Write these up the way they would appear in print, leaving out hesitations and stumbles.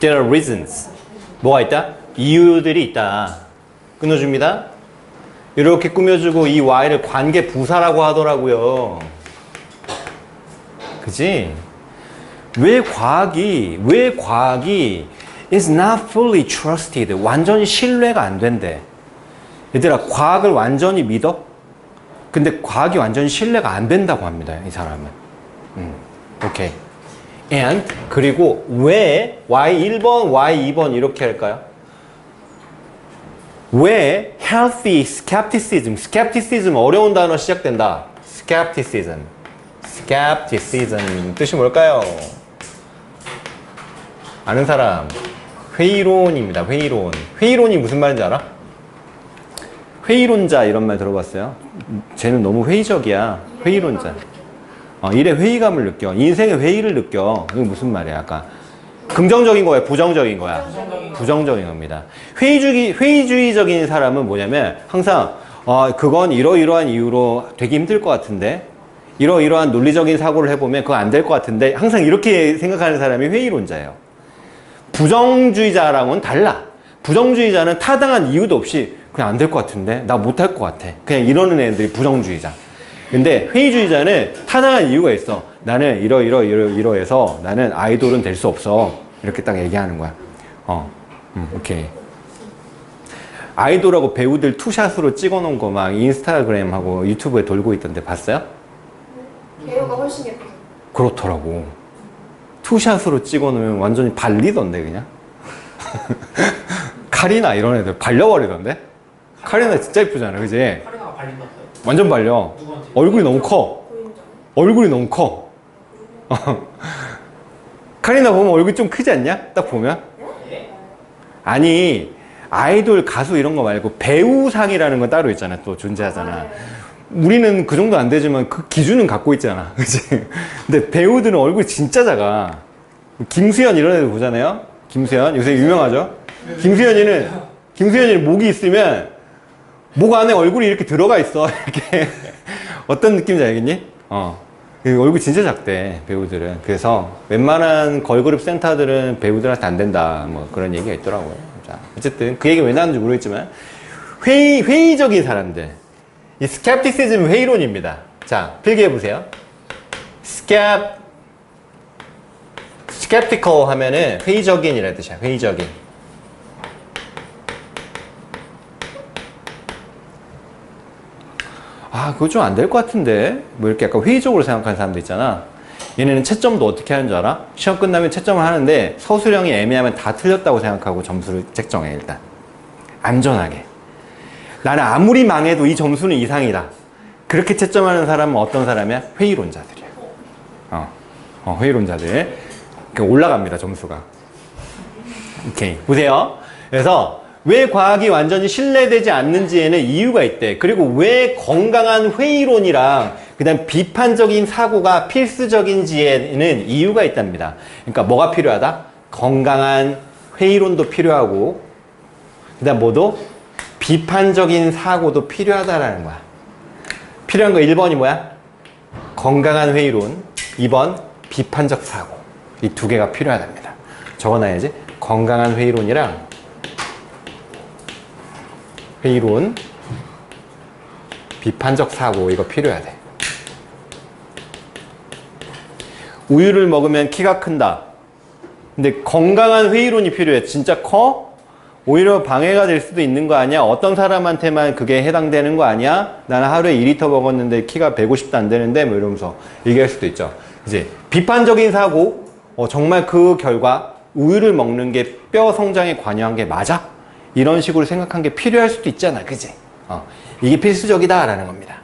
There are reasons. 뭐가 있다? 이유들이 있다. 끊어줍니다. 이렇게 꾸며주고 이 Y를 관계 부사라고 하더라고요. 그지? 왜 과학이 is not fully trusted. 완전히 신뢰가 안 된대. 얘들아, 과학을 완전히 믿어? 근데 과학이 완전히 신뢰가 안 된다고 합니다. 이 사람은. 오케이. And 그리고 왜 Y 1번, Y 2번 이렇게 할까요? 왜 healthy skepticism 어려운 단어 시작된다. skepticism 뜻이 뭘까요? 아는 사람? 회의론입니다. 회의론이 무슨 말인지 알아? 회의론자 이런 말 들어봤어요? 쟤는 너무 회의적이야. 회의론자. 일에 회의감을 느껴. 인생에 회의를 느껴. 이게 무슨 말이야? 약간 긍정적인 거야? 부정적인 거야? 부정적인 겁니다. 회의주의적인 사람은 뭐냐면 항상 그건 이러이러한 이유로 되게 힘들 것 같은데 이러이러한 논리적인 사고를 해보면 그거 안 될 것 같은데 항상 이렇게 생각하는 사람이 회의론자예요. 부정주의자랑은 달라. 부정주의자는 타당한 이유도 없이 그냥 안 될 것 같은데 나 못할 것 같아. 그냥 이러는 애들이 부정주의자. 근데 회의주의자는 타당한 이유가 있어. 나는 이러해서 나는 아이돌은 될 수 없어. 이렇게 딱 얘기하는 거야. 오케이. 아이돌하고 배우들 투샷으로 찍어놓은 거 막 인스타그램하고 유튜브에 돌고 있던데 봤어요? 배우가 훨씬 예쁘죠. 그렇더라고. 투샷으로 찍어놓으면 완전히 발리던데 그냥. 카리나 이런 애들 발려버리던데? 카리나 진짜 예쁘잖아, 그지? 카리나가 발린다고요? 완전 발려. 누구한테? 얼굴이 너무 커. 얼굴이 너무 커. 카리나 보면 얼굴이 좀 크지 않냐? 딱 보면? 네? 아니, 아이돌 가수 이런 거 말고 배우상이라는 건 따로 있잖아. 또 존재하잖아. 우리는 그 정도 안 되지만 그 기준은 갖고 있잖아. 그치? 근데 배우들은 얼굴이 진짜 작아. 김수현 이런 애들 보잖아요? 김수현. 요새 유명하죠? 김수현이는 목이 있으면 목 안에 얼굴이 이렇게 들어가 있어. 이렇게. 어떤 느낌인지 알겠니? 얼굴이 진짜 작대, 배우들은. 그래서 웬만한 걸그룹 센터들은 배우들한테 안 된다. 뭐 그런 얘기가 있더라고요. 자, 어쨌든 그 얘기 왜 나왔는지 모르겠지만 회의적인 사람들. 이 스캡티시즘 회의론입니다. 자, 필기해 보세요. skeptical 하면은 회의적인이라는 뜻이야. 회의적인. 그거 좀 안 될 것 같은데? 뭐 이렇게 약간 회의적으로 생각하는 사람도 있잖아. 얘네는 채점도 어떻게 하는 줄 알아? 시험 끝나면 채점을 하는데 서술형이 애매하면 다 틀렸다고 생각하고 점수를 책정해, 일단. 안전하게. 나는 아무리 망해도 이 점수는 이상이다. 그렇게 채점하는 사람은 어떤 사람이야? 회의론자들이야. 회의론자들. 올라갑니다, 점수가. 오케이. 보세요. 그래서 왜 과학이 완전히 신뢰되지 않는지에는 이유가 있대. 그리고 왜 건강한 회의론이랑 그다음 비판적인 사고가 필수적인지에는 이유가 있답니다. 그러니까 뭐가 필요하다? 건강한 회의론도 필요하고 그다음 뭐도? 비판적인 사고도 필요하다라는 거야. 필요한 거 1번이 뭐야? 건강한 회의론. 2번 비판적 사고. 이 두 개가 필요하답니다. 적어놔야지. 건강한 회의론이랑 회의론, 비판적 사고, 이거 필요하대. 우유를 먹으면 키가 큰다. 근데 건강한 회의론이 필요해. 진짜 커? 오히려 방해가 될 수도 있는 거 아니야? 어떤 사람한테만 그게 해당되는 거 아니야? 나는 하루에 2리터 먹었는데 키가 150도 안 되는데 뭐 이러면서 얘기할 수도 있죠. 이제 비판적인 사고, 정말 그 결과 우유를 먹는 게 뼈 성장에 관여한 게 맞아? 이런 식으로 생각한 게 필요할 수도 있잖아, 그지? 이게 필수적이다라는 겁니다.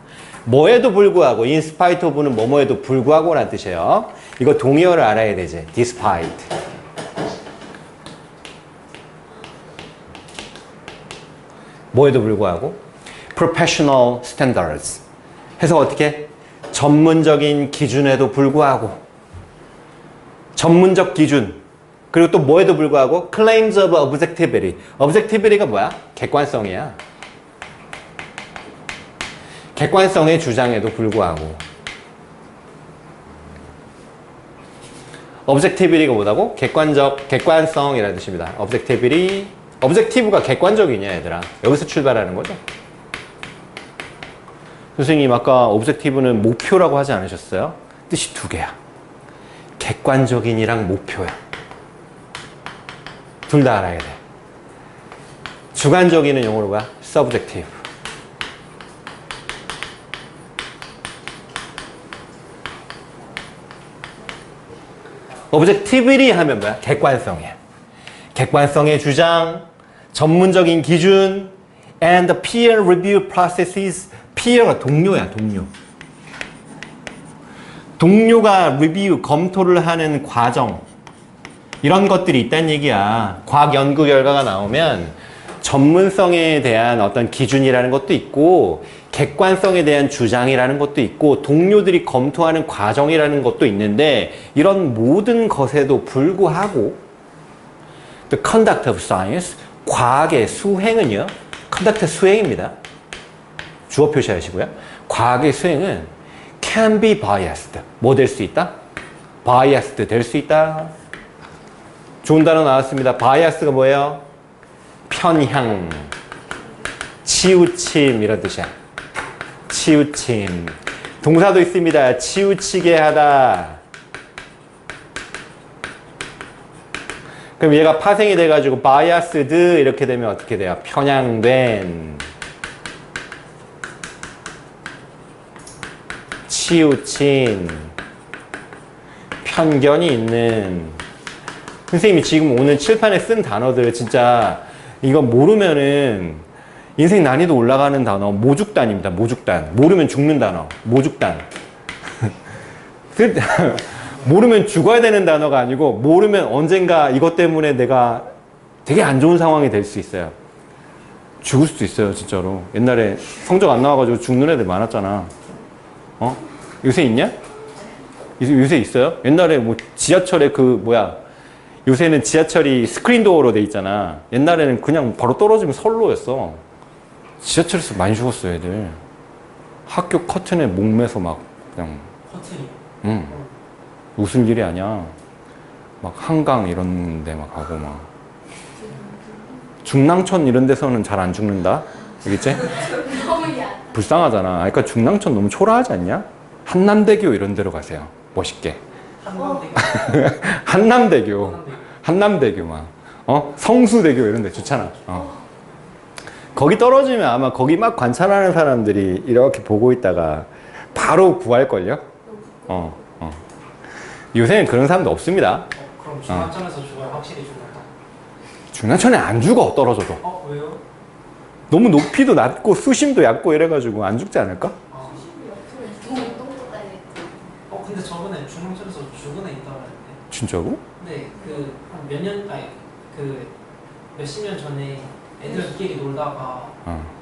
뭐에도 불구하고, in spite of는 뭐뭐에도 불구하고 라는 뜻이에요. 이거 동의어를 알아야 되지. despite. 뭐에도 불구하고, professional standards. 해서 어떻게? 전문적인 기준에도 불구하고, 전문적 기준. 그리고 또 뭐에도 불구하고 claims of objectivity. objectivity가 뭐야? 객관성이야. 객관성의 주장에도 불구하고 objectivity가 뭐다고? 객관성이라는 뜻입니다. objective가 객관적이냐, 얘들아. 여기서 출발하는 거죠. 선생님, 아까 objective는 목표라고 하지 않으셨어요? 뜻이 두 개야. 객관적인이랑 목표야. 둘 다 알아야 돼. 주관적인은 영어로 뭐야? subjective. objectivity 하면 뭐야? 객관성이야. 객관성의 주장, 전문적인 기준, and the peer review processes. peer가 동료야, 동료. 동료가 리뷰, 검토를 하는 과정. 이런 것들이 있다는 얘기야. 과학 연구 결과가 나오면 전문성에 대한 어떤 기준이라는 것도 있고, 객관성에 대한 주장이라는 것도 있고, 동료들이 검토하는 과정이라는 것도 있는데, 이런 모든 것에도 불구하고 the conduct of science, 과학의 수행은요, conduct 수행입니다. 주어 표시하시고요. 과학의 수행은 can be biased. 뭐 될 수 있다? biased 될 수 있다. 좋은 단어 나왔습니다. bias가 뭐예요? 편향, 치우침 이런 뜻이야. 치우침. 동사도 있습니다. 치우치게 하다. 그럼 얘가 파생이 돼가지고 biased 이렇게 되면 어떻게 돼요? 편향된, 치우친, 편견이 있는. 선생님이 지금 오늘 칠판에 쓴 단어들 진짜 이거 모르면은 인생 난이도 올라가는 단어 모죽단입니다. 모죽단. 모르면 죽는 단어. 모죽단. 모르면 죽어야 되는 단어가 아니고 모르면 언젠가 이것 때문에 내가 되게 안 좋은 상황이 될 수 있어요. 죽을 수도 있어요, 진짜로. 옛날에 성적 안 나와가지고 죽는 애들 많았잖아. 어? 요새 있냐? 요새 있어요? 옛날에 뭐 지하철에 요새는 지하철이 스크린 도어로 돼 있잖아. 옛날에는 그냥 바로 떨어지면 선로였어. 지하철에서 많이 죽었어, 애들. 학교 커튼에 목매서 막 그냥. 커튼이? 응. 웃을 일이 아니야. 막 한강 이런 데 막 가고 막. 중랑천 이런 데서는 잘 안 죽는다? 알겠지? 불쌍하잖아. 그러니까 중랑천 너무 초라하지 않냐? 한남대교 이런 데로 가세요. 멋있게. 한남대교. 한남대교 막. 성수대교 이런 데 좋잖아. 거기 떨어지면 아마 거기 막 관찰하는 사람들이 이렇게 보고 있다가 바로 구할걸요? 요새는 그런 사람도 없습니다. 그럼 중앙천에서 죽어야 확실히 죽는다. 중랑천에 안 죽어, 떨어져도. 왜요? 너무 높이도 낮고 수심도 얕고 이래가지고 안 죽지 않을까? 근데 저번에 중앙천에서 죽은 애 있다고 했는데. 진짜로? 근데 몇십 년 전에 애들끼리 놀다가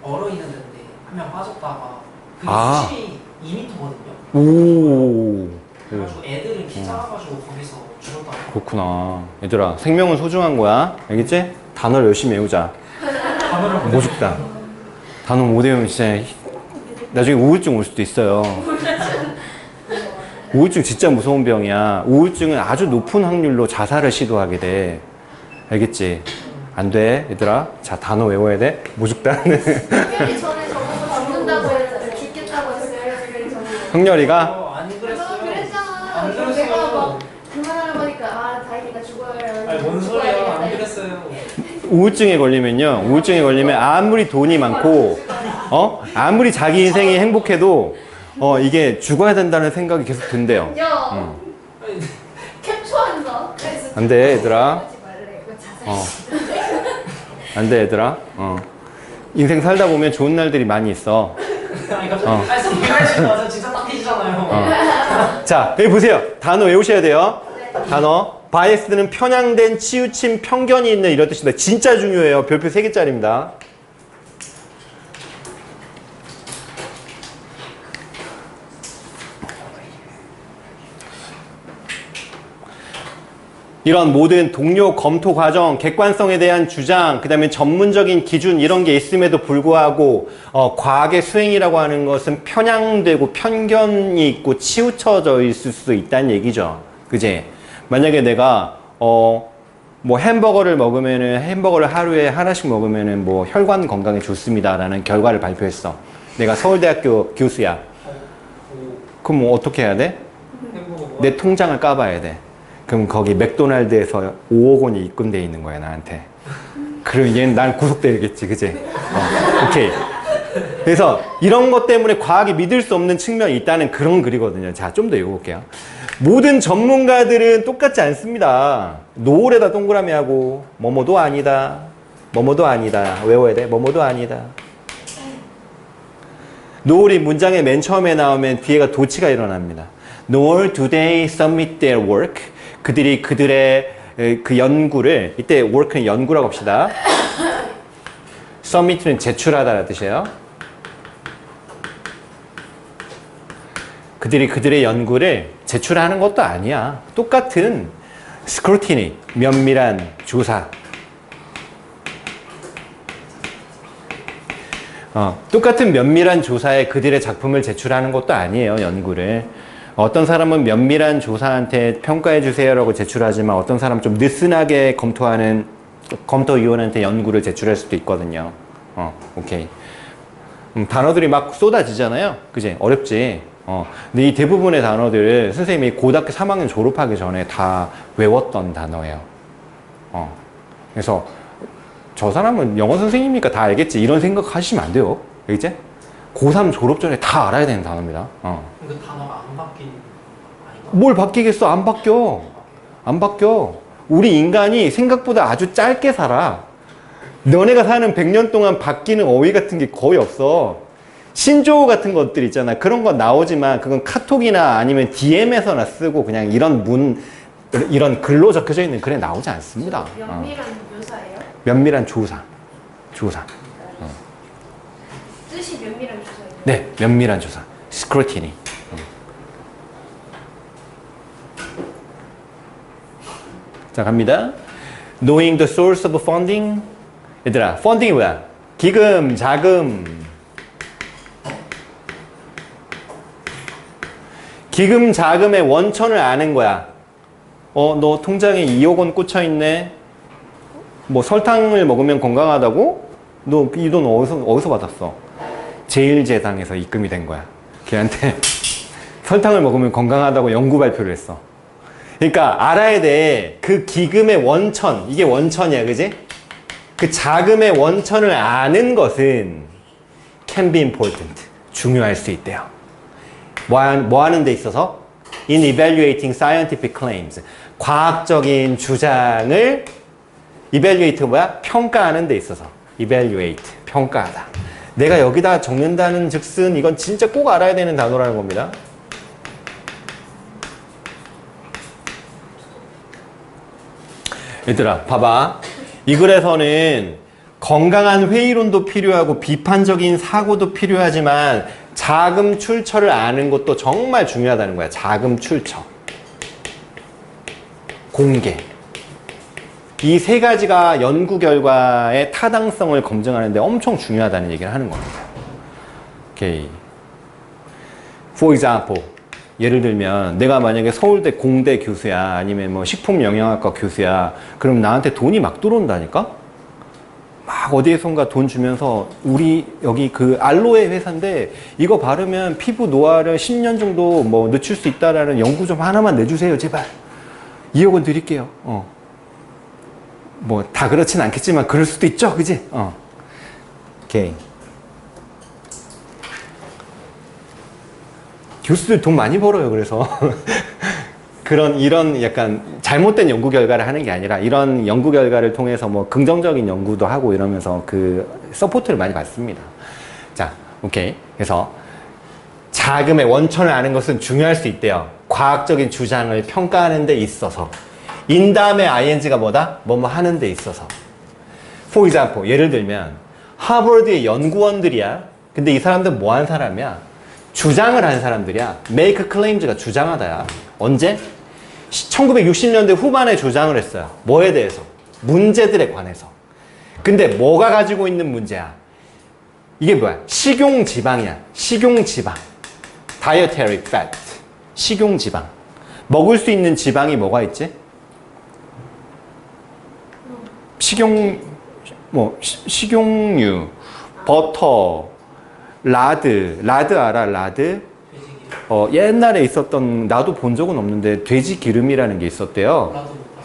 얼어 있는 데인데 한 명 빠졌다가 그게 수심이 2m거든요. 오. 그래가지고 애들은 키 작아가지고 거기서 죽었다고. 그렇구나. 얘들아, 생명은 소중한 거야. 알겠지? 단어를 열심히 외우자. 모죽다. 단어 못 외우면 진짜 나중에 우울증 올 수도 있어요. 우울증 진짜 무서운 병이야. 우울증은 아주 높은 확률로 자살을 시도하게 돼. 알겠지? 안 돼, 얘들아. 자, 단어 외워야 돼. 모죽다는. 형렬이 전에 저보고 죽는다고 했어요. 죽겠다고 했어요. 형렬이가? 안 그래서 그랬어요. 그랬잖아. 안 그래서 그랬어요. 내가 막 그만하라고 하니까 다행이다 죽어야. 아니 뭔 소리야? 안 그랬어요. 우울증에 걸리면 아무리 돈이 많고, 아무리 자기 인생이 행복해도, 이게 죽어야 된다는 생각이 계속 든대요. 야, 캡처한다. 안 돼, 얘들아. 하지 말래. 이거 자살. 안 돼, 얘들아. 인생 살다 보면 좋은 날들이 많이 있어. 아니 갑자기 아니 선배하시지 마세요. 진짜 딱해지잖아요. 자, 여기 보세요. 단어 외우셔야 돼요. 단어. 바이애스는 편향된, 치우침, 편견이 있는 이런 뜻입니다. 진짜 중요해요. 별표 3개짜리입니다. 이런 모든 동료 검토 과정, 객관성에 대한 주장, 그 다음에 전문적인 기준 이런 게 있음에도 불구하고 과학의 수행이라고 하는 것은 편향되고 편견이 있고 치우쳐져 있을 수 있다는 얘기죠. 그제? 만약에 내가 뭐 햄버거를 먹으면은 햄버거를 하루에 하나씩 먹으면은 뭐 혈관 건강에 좋습니다라는 결과를 발표했어. 내가 서울대학교 교수야. 그럼 뭐 어떻게 해야 돼? 내 통장을 까봐야 돼. 그럼 거기 맥도날드에서 5억 원이 입금돼 있는 거야 나한테. 그럼 얘는 난 구속되겠지, 그지? 오케이. 그래서 이런 것 때문에 과학이 믿을 수 없는 측면이 있다는 그런 글이거든요. 자, 좀 더 읽어볼게요. 모든 전문가들은 똑같지 않습니다. 노을에다 동그라미 하고 뭐뭐도 아니다. 뭐뭐도 아니다. 외워야 돼. 뭐뭐도 아니다. 노을이 문장의 맨 처음에 나오면 뒤에가 도치가 일어납니다. Nor do they submit their work. 그들이 그들의 그 연구를, 이때 work는 연구라고 합시다. submit는 제출하다라는 뜻이에요. 그들이 그들의 연구를 제출하는 것도 아니야. 똑같은 scrutiny, 면밀한 조사. 똑같은 면밀한 조사에 그들의 작품을 제출하는 것도 아니에요, 연구를. 어떤 사람은 면밀한 조사한테 평가해 주세요라고 제출하지만 어떤 사람은 좀 느슨하게 검토하는 검토위원한테 연구를 제출할 수도 있거든요. 오케이. 단어들이 막 쏟아지잖아요. 그지? 어렵지? 근데 이 대부분의 단어들을 선생님이 고등학교 3학년 졸업하기 전에 다 외웠던 단어예요. 그래서 저 사람은 영어 선생님이니까 다 알겠지 이런 생각 하시면 안 돼요. 알겠지? 고3 졸업 전에 다 알아야 되는 단어입니다. 그 단어가 안 바뀐 아닌가? 뭘 바뀌겠어? 안 바뀌어. 안 바뀌어. 우리 인간이 생각보다 아주 짧게 살아. 너네가 사는 100년 동안 바뀌는 어휘 같은 게 거의 없어. 신조어 같은 것들 있잖아. 그런 거 나오지만 그건 카톡이나 아니면 DM에서나 쓰고 그냥 이런 글로 적혀져 있는 글에 나오지 않습니다. 면밀한 묘사예요? 면밀한 조사. 조사. 뜻이 면밀한 조사예요? 네, 면밀한 조사. scrutiny. 자, 갑니다. Knowing the source of funding. 얘들아, funding이 뭐야? 기금, 자금. 기금, 자금의 원천을 아는 거야. 너 통장에 2억 원 꽂혀있네. 뭐 설탕을 먹으면 건강하다고? 너 이 돈 어디서 받았어? 제일제당에서 입금이 된 거야. 걔한테 설탕을 먹으면 건강하다고 연구 발표를 했어. 그러니까 알아야 돼. 그 기금의 원천, 이게 원천이야, 그지? 그 자금의 원천을 아는 것은 can be important, 중요할 수 있대요. 뭐 하는 데 있어서? In evaluating scientific claims, 과학적인 주장을 evaluate 뭐야? 평가하는 데 있어서. evaluate, 평가하다. 내가 여기다 적는다는 즉슨 이건 진짜 꼭 알아야 되는 단어라는 겁니다. 얘들아, 봐봐. 이 글에서는 건강한 회의론도 필요하고 비판적인 사고도 필요하지만 자금 출처를 아는 것도 정말 중요하다는 거야. 자금 출처. 공개. 이 세 가지가 연구 결과의 타당성을 검증하는데 엄청 중요하다는 얘기를 하는 겁니다. 오케이. For example. 예를 들면 내가 만약에 서울대 공대 교수야 아니면 뭐 식품영양학과 교수야 그럼 나한테 돈이 막 들어온다니까? 막 어디에선가 돈 주면서 우리 여기 그 알로에 회사인데 이거 바르면 피부 노화를 10년 정도 뭐 늦출 수 있다라는 연구 좀 하나만 내주세요 제발 2억 원 드릴게요. 뭐 다 그렇진 않겠지만 그럴 수도 있죠, 그지? 오케이. 교수들 돈 많이 벌어요. 그래서 이런 약간 잘못된 연구 결과를 하는 게 아니라 이런 연구 결과를 통해서 뭐 긍정적인 연구도 하고 이러면서 그 서포트를 많이 받습니다. 자, 오케이. 그래서 자금의 원천을 아는 것은 중요할 수 있대요. 과학적인 주장을 평가하는 데 있어서. in 다음에 ing가 뭐다? 뭐뭐 하는 데 있어서. For example, 예를 들면 하버드의 연구원들이야. 근데 이 사람들 뭐 하는 사람이야? 주장을 하는 사람들이야. make claims가 주장하다야. 언제? 1960년대 후반에 주장을 했어요. 뭐에 대해서? 문제들에 관해서. 근데 뭐가 가지고 있는 문제야? 이게 뭐야? 식용지방이야. 식용지방. dietary fat. 식용지방. 먹을 수 있는 지방이 뭐가 있지? 식용유, 버터, 라드 알아? 라드? 돼지기름. 옛날에 있었던, 나도 본 적은 없는데 돼지 기름이라는 게 있었대요. 나도 못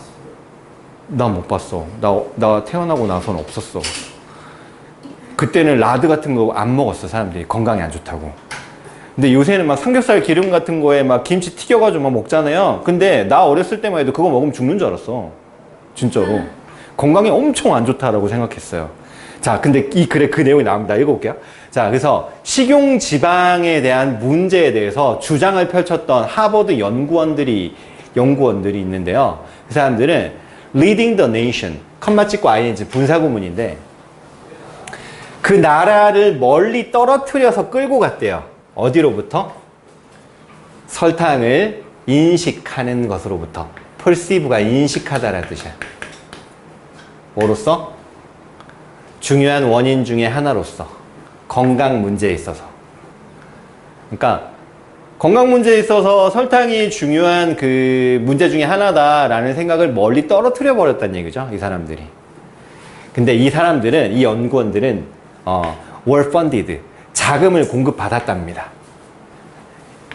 봤어. 나 못 봤어. 나 태어나고 나서는 없었어. 그때는 라드 같은 거 안 먹었어, 사람들이. 건강에 안 좋다고. 근데 요새는 막 삼겹살 기름 같은 거에 막 김치 튀겨가지고 막 먹잖아요. 근데 나 어렸을 때만 해도 그거 먹으면 죽는 줄 알았어. 진짜로. 건강에 엄청 안 좋다라고 생각했어요. 자, 근데 그 내용이 나옵니다. 읽어볼게요. 자, 그래서 식용 지방에 대한 문제에 대해서 주장을 펼쳤던 하버드 연구원들이 있는데요. 그 사람들은 leading the nation, 컴마 찍고 ing 분사구문인데 그 나라를 멀리 떨어뜨려서 끌고 갔대요. 어디로부터? 설탕을 인식하는 것으로부터. perceive가 인식하다라는 뜻이야. 뭐로써? 중요한 원인 중에 하나로서. 건강 문제에 있어서. 그러니까 건강 문제에 있어서 설탕이 중요한 그 문제 중에 하나다라는 생각을 멀리 떨어뜨려 버렸다는 얘기죠. 이 사람들이. 근데 이 사람들은, 이 연구원들은 were funded, 자금을 공급받았답니다.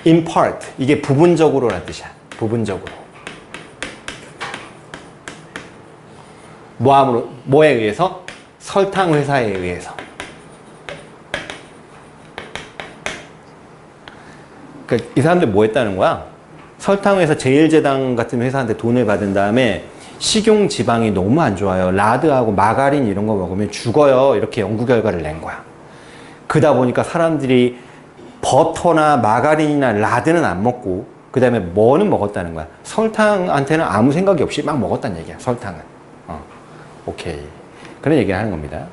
in part, 이게 부분적으로라는 뜻이야. 부분적으로. 뭐에 의해서? 설탕 회사에 의해서. 그러니까 이 사람들 뭐 했다는 거야? 설탕 회사, 제일제당 같은 회사한테 돈을 받은 다음에 식용 지방이 너무 안 좋아요. 라드하고 마가린 이런 거 먹으면 죽어요. 이렇게 연구 결과를 낸 거야. 그러다 보니까 사람들이 버터나 마가린이나 라드는 안 먹고 그 다음에 뭐는 먹었다는 거야. 설탕한테는 아무 생각이 없이 막 먹었다는 얘기야. 설탕은. 오케이. 그런 얘기를 하는 겁니다.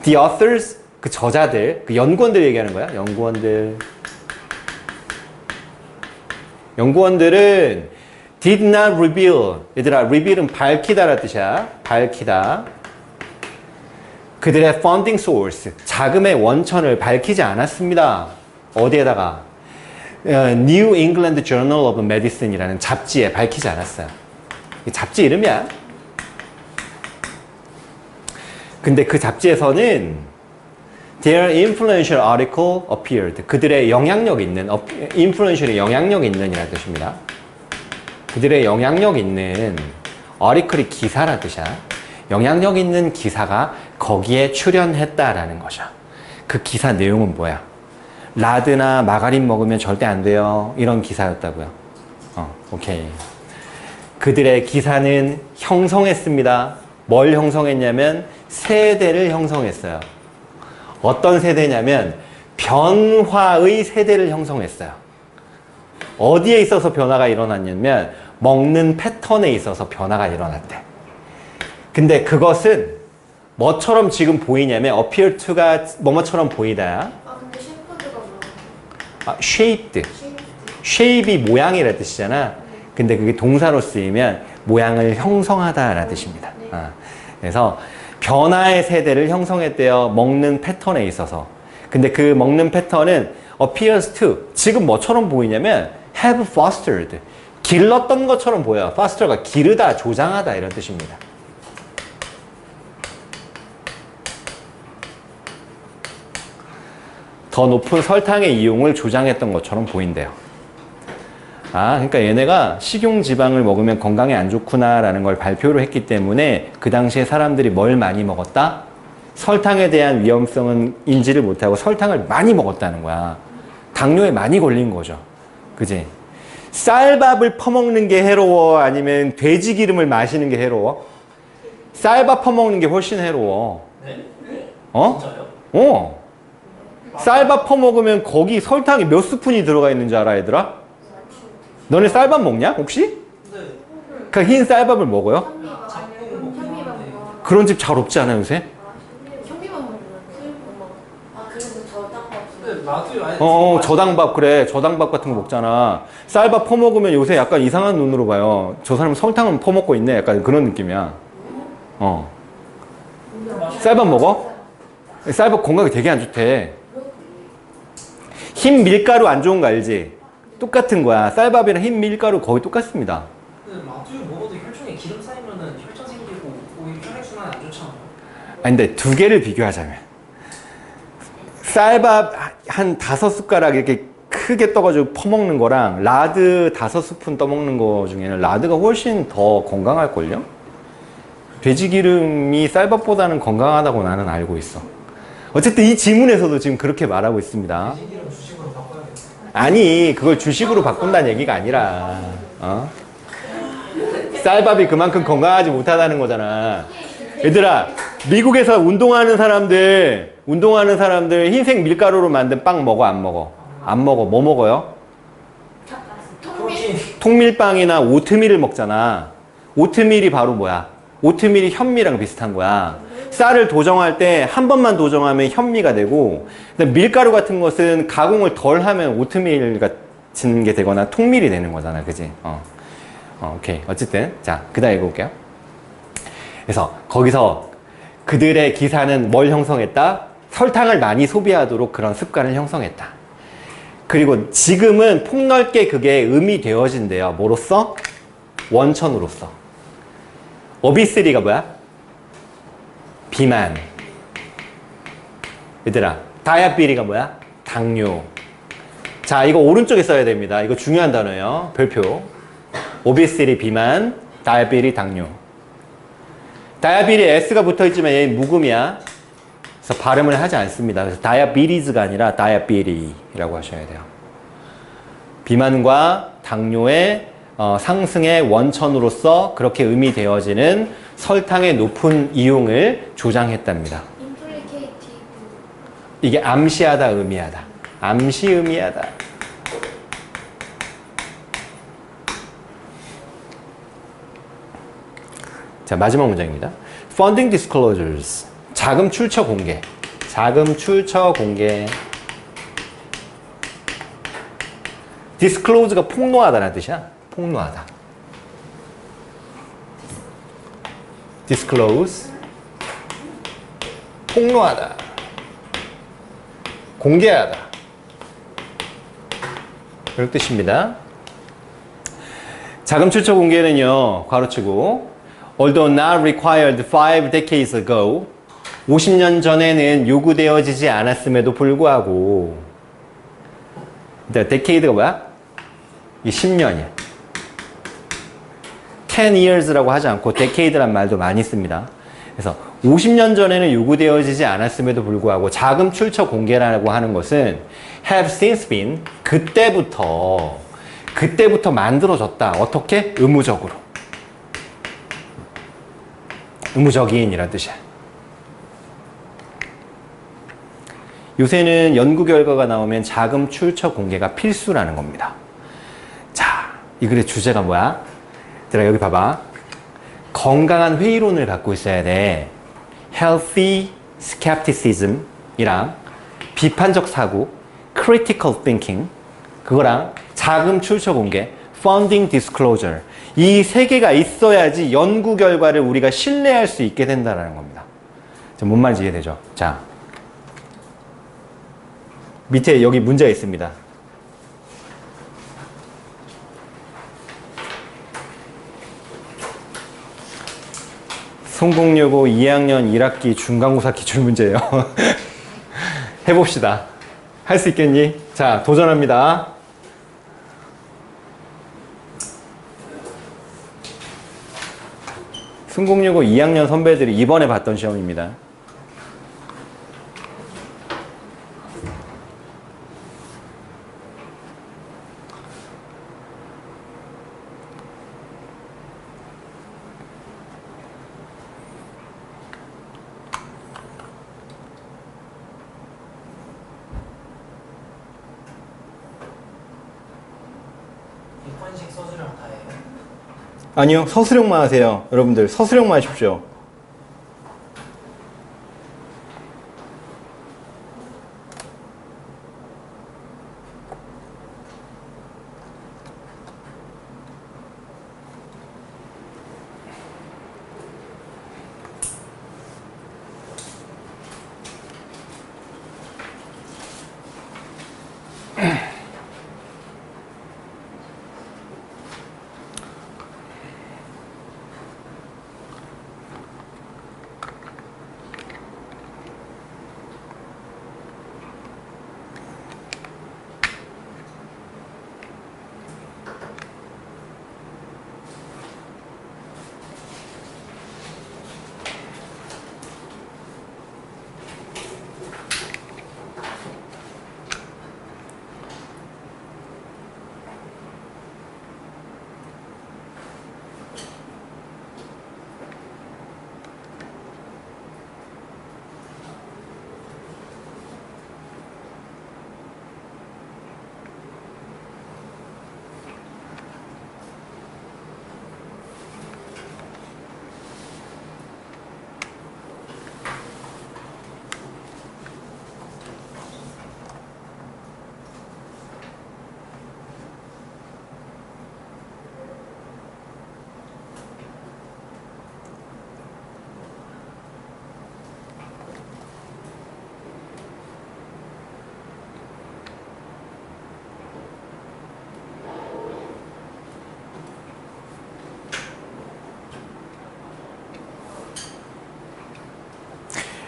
The authors, 그 저자들, 그 연구원들 얘기하는 거야. 연구원들은 did not reveal. 얘들아, reveal은 밝히다라는 뜻이야. 밝히다. 그들의 funding source, 자금의 원천을 밝히지 않았습니다. 어디에다가? New England Journal of Medicine이라는 잡지에 밝히지 않았어요. 잡지 이름이야. 근데 그 잡지에서는 their influential article appeared. 그들의 영향력 있는, influential이 영향력 있는이라는 뜻입니다. 그들의 영향력 있는, article이 기사라는 뜻이야. 영향력 있는 기사가 거기에 출연했다라는 거죠. 그 기사 내용은 뭐야? 라드나 마가린 먹으면 절대 안 돼요. 이런 기사였다고요. 오케이. 그들의 기사는 형성했습니다. 뭘 형성했냐면 세대를 형성했어요. 어떤 세대냐면 변화의 세대를 형성했어요. 어디에 있어서 변화가 일어났냐면 먹는 패턴에 있어서 변화가 일어났대. 근데 그것은 뭐처럼 지금 보이냐면 appear to가 뭐뭐처럼 보이다. 근데 셰프드가 뭐야? shaped. shape이 모양이라는 뜻이잖아. 근데 그게 동사로 쓰이면 모양을 형성하다라는 뜻입니다. 그래서 변화의 세대를 형성했대요. 먹는 패턴에 있어서. 근데 그 먹는 패턴은 appears to, 지금 뭐처럼 보이냐면 have fostered, 길렀던 것처럼 보여요. foster가 기르다, 조장하다 이런 뜻입니다. 더 높은 설탕의 이용을 조장했던 것처럼 보인대요. 그러니까 얘네가 식용지방을 먹으면 건강에 안 좋구나라는 걸 발표를 했기 때문에 그 당시에 사람들이 뭘 많이 먹었다? 설탕에 대한 위험성은 인지를 못하고 설탕을 많이 먹었다는 거야. 당뇨에 많이 걸린 거죠. 그지? 쌀밥을 퍼먹는 게 해로워? 아니면 돼지 기름을 마시는 게 해로워? 쌀밥 퍼먹는 게 훨씬 해로워. 네? 진짜요? 쌀밥 퍼먹으면 거기 설탕이 몇 스푼이 들어가 있는지 알아, 얘들아? 너네 쌀밥 먹냐, 혹시? 네. 그 흰 쌀밥을 먹어요? 현미만 먹어. 그런 집 잘 없지 않아요, 요새? 현미만 먹는 그래서 저당밥. 나도 아예. 저당밥, 그래. 저당밥 같은 거 먹잖아. 쌀밥 퍼먹으면 요새 약간 이상한 눈으로 봐요. 저 사람은 설탕은 퍼먹고 있네. 약간 그런 느낌이야. 쌀밥 먹어? 쌀밥 건강에 되게 안 좋대. 흰 밀가루 안 좋은 거 알지? 똑같은 거야. 쌀밥이랑 흰 밀가루 거의 똑같습니다. 근데 마트 먹어도 혈중에 콩에 기름 쌓이면은 혈전 생기고 오히려 혈액순환 안 좋잖아요. 아니, 근데 두 개를 비교하자면 쌀밥 한 5숟가락 이렇게 크게 떠가지고 퍼먹는 거랑 라드 5스푼 떠먹는 거 중에는 라드가 훨씬 더 건강할걸요? 돼지 기름이 쌀밥보다는 건강하다고 나는 알고 있어. 어쨌든 이 지문에서도 지금 그렇게 말하고 있습니다. 돼지기름 주식으로 바꿔야겠어요. 아니, 그걸 주식으로 바꾼다는 얘기가 아니라, 쌀밥이 그만큼 건강하지 못하다는 거잖아. 얘들아, 미국에서 운동하는 사람들 흰색 밀가루로 만든 빵 먹어, 안 먹어? 안 먹어. 뭐 먹어요? 프로틴. 통밀빵이나 오트밀을 먹잖아. 오트밀이 바로 뭐야? 오트밀이 현미랑 비슷한 거야. 쌀을 도정할 때 한 번만 도정하면 현미가 되고, 밀가루 같은 것은 가공을 덜 하면 오트밀 같은 게 되거나 통밀이 되는 거잖아. 그지? 오케이. 어쨌든. 자, 그 다음 읽어볼게요. 그래서 거기서 그들의 기사는 뭘 형성했다? 설탕을 많이 소비하도록 그런 습관을 형성했다. 그리고 지금은 폭넓게 그게 의미되어진대요. 뭐로써? 원천으로서. 오비스리가 뭐야? 비만. 얘들아, 다이아비리가 뭐야? 당뇨. 자, 이거 오른쪽에 써야 됩니다. 이거 중요한 단어예요. 별표. 오비스리 비만, 다이아비리 당뇨. 다이아비리 S가 붙어있지만 얘 묵음이야. 그래서 발음을 하지 않습니다. 그래서 다이아비리즈가 아니라 다이아비리라고 하셔야 돼요. 비만과 당뇨의 상승의 원천으로서 그렇게 의미되어지는 설탕의 높은 이용을 조장했답니다. 임플리케이티브. 이게 암시하다, 의미하다. 암시, 의미하다. 자, 마지막 문장입니다. Funding disclosures. 자금 출처 공개. 자금 출처 공개. disclose가 폭로하다라는 뜻이야. 폭로하다. disclose. 폭로하다. 공개하다. 그런 뜻입니다. 자금 출처 공개는요, 괄호치고, although not required 5 decades ago, 50년 전에는 요구되어지지 않았음에도 불구하고, decade가 뭐야? 이 10년이야. 10 years라고 하지 않고 decade란 말도 많이 씁니다. 그래서 50년 전에는 요구되어지지 않았음에도 불구하고 자금 출처 공개라고 하는 것은 have since been 그때부터 만들어졌다. 어떻게? 의무적으로. 의무적인이란 뜻이야. 요새는 연구 결과가 나오면 자금 출처 공개가 필수라는 겁니다. 자, 이 글의 주제가 뭐야? 얘들아, 여기 봐봐. 건강한 회의론을 갖고 있어야 돼. Healthy skepticism 이랑 비판적 사고, critical thinking, 그거랑 자금 출처 공개, funding disclosure. 이 세 개가 있어야지 연구 결과를 우리가 신뢰할 수 있게 된다는 겁니다. 뭔 말인지 이해되죠? 자, 밑에 여기 문제가 있습니다. 성공여고 2학년 1학기 중간고사 기출 문제예요. 해봅시다. 할 수 있겠니? 자, 도전합니다. 성공여고 2학년 선배들이 이번에 봤던 시험입니다. 객관식 서술형 다예요. 아니요, 서술형만 하세요. 여러분들, 서술형만 하십시오.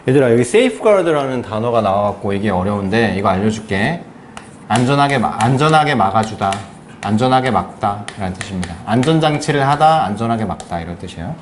얘들아, 여기 safeguard라는 단어가 나와갖고 이게 어려운데 이거 알려줄게. 안전하게 막아주다, 안전하게 막다 이런 뜻입니다. 안전장치를 하다, 안전하게 막다 이런 뜻이에요.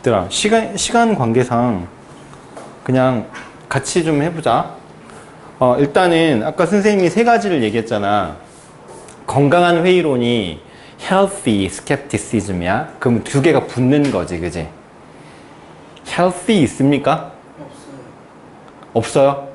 얘들아, 시간 관계상 그냥 같이 좀 해보자. 일단은 아까 선생님이 세 가지를 얘기했잖아. 건강한 회의론이 healthy skepticism이야. 그럼 두 개가 붙는 거지, 그지? healthy 있습니까? 없어요?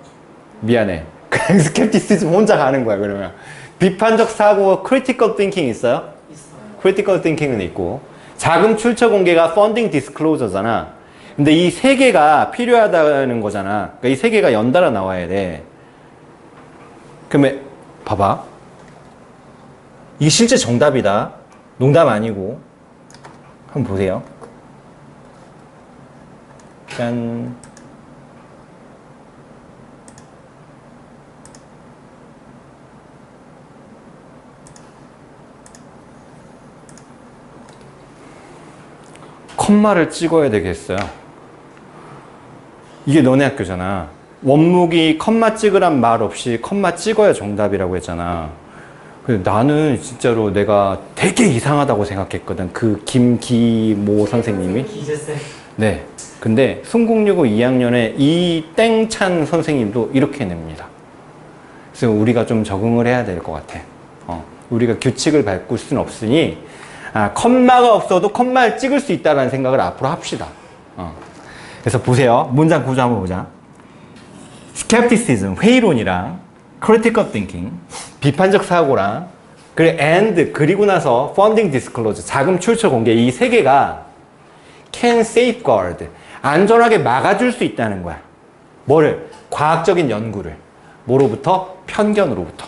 미안해. 그냥 skepticism 혼자 가는 거야, 그러면. 비판적 사고, critical thinking 있어요? 있어요. critical thinking은 있고, 자금 출처 공개가 funding disclosure잖아. 근데 이 세 개가 필요하다는 거잖아. 그러니까 이 세 개가 연달아 나와야 돼. 그러면 봐봐. 이게 실제 정답이다. 농담 아니고. 한번 보세요. 짠. 컴마를 찍어야 되겠어요. 이게 너네 학교잖아. 원목이 컴마 찍으란 말 없이 컴마 찍어야 정답이라고 했잖아. 근데 나는 진짜로 내가 되게 이상하다고 생각했거든. 그 김기모 선생님이. 기재쌤. 네. 근데 순국여고 2학년에 이 땡찬 선생님도 이렇게 냅니다. 그래서 우리가 좀 적응을 해야 될 것 같아. 우리가 규칙을 밟을 수는 없으니 컴마가 없어도 컴마를 찍을 수 있다는 생각을 앞으로 합시다. 그래서 보세요. 문장 구조 한번 보자. skepticism, 회의론이랑 critical thinking, 비판적 사고랑 그리고 and, 그리고 나서 funding disclosure, 자금 출처 공개 이 세 개가 can safeguard, 안전하게 막아줄 수 있다는 거야. 뭐를? 과학적인 연구를. 뭐로부터? 편견으로부터.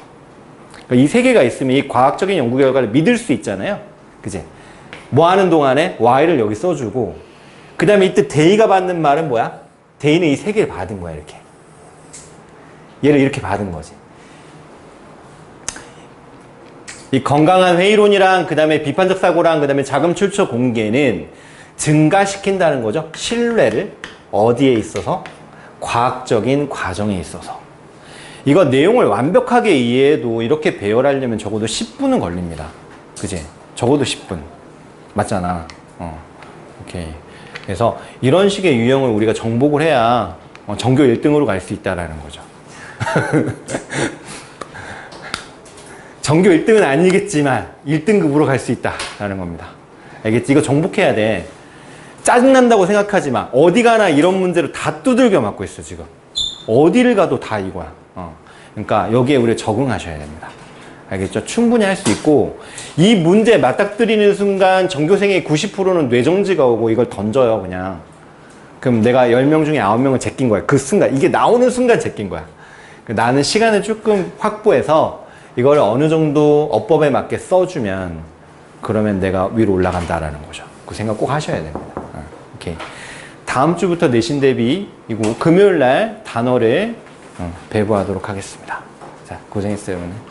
그러니까 이 세 개가 있으면 이 과학적인 연구 결과를 믿을 수 있잖아요. 그지? 뭐 하는 동안에 Y를 여기 써주고, 그 다음에 이때 데이가 받는 말은 뭐야? 데이는 이 세 개를 받은 거야, 이렇게. 얘를 이렇게 받은 거지. 이 건강한 회의론이랑, 그 다음에 비판적 사고랑, 그 다음에 자금 출처 공개는 증가시킨다는 거죠. 신뢰를 어디에 있어서? 과학적인 과정에 있어서. 이거 내용을 완벽하게 이해해도 이렇게 배열하려면 적어도 10분은 걸립니다. 그지? 적어도 10분. 맞잖아. 오케이. 그래서 이런 식의 유형을 우리가 정복을 해야 전교 1등으로 갈 수 있다라는 거죠. 전교 1등은 아니겠지만 1등급으로 갈 수 있다라는 겁니다. 알겠지? 이거 정복해야 돼. 짜증난다고 생각하지 마. 어디 가나 이런 문제를 다 두들겨 맞고 있어, 지금. 어디를 가도 다 이거야. 그러니까 여기에 우리가 적응하셔야 됩니다. 알겠죠? 충분히 할 수 있고, 이 문제 맞닥뜨리는 순간 전교생의 90%는 뇌정지가 오고 이걸 던져요, 그냥. 그럼 내가 10명 중에 9명을 제낀 거야. 그 순간, 이게 나오는 순간 제낀 거야. 나는 시간을 조금 확보해서 이걸 어느 정도 어법에 맞게 써주면 그러면 내가 위로 올라간다라는 거죠. 그 생각 꼭 하셔야 됩니다. 오케이. 다음 주부터 내신 대비이고 금요일 날 단어를 배부하도록 하겠습니다. 자, 고생했어요, 오늘.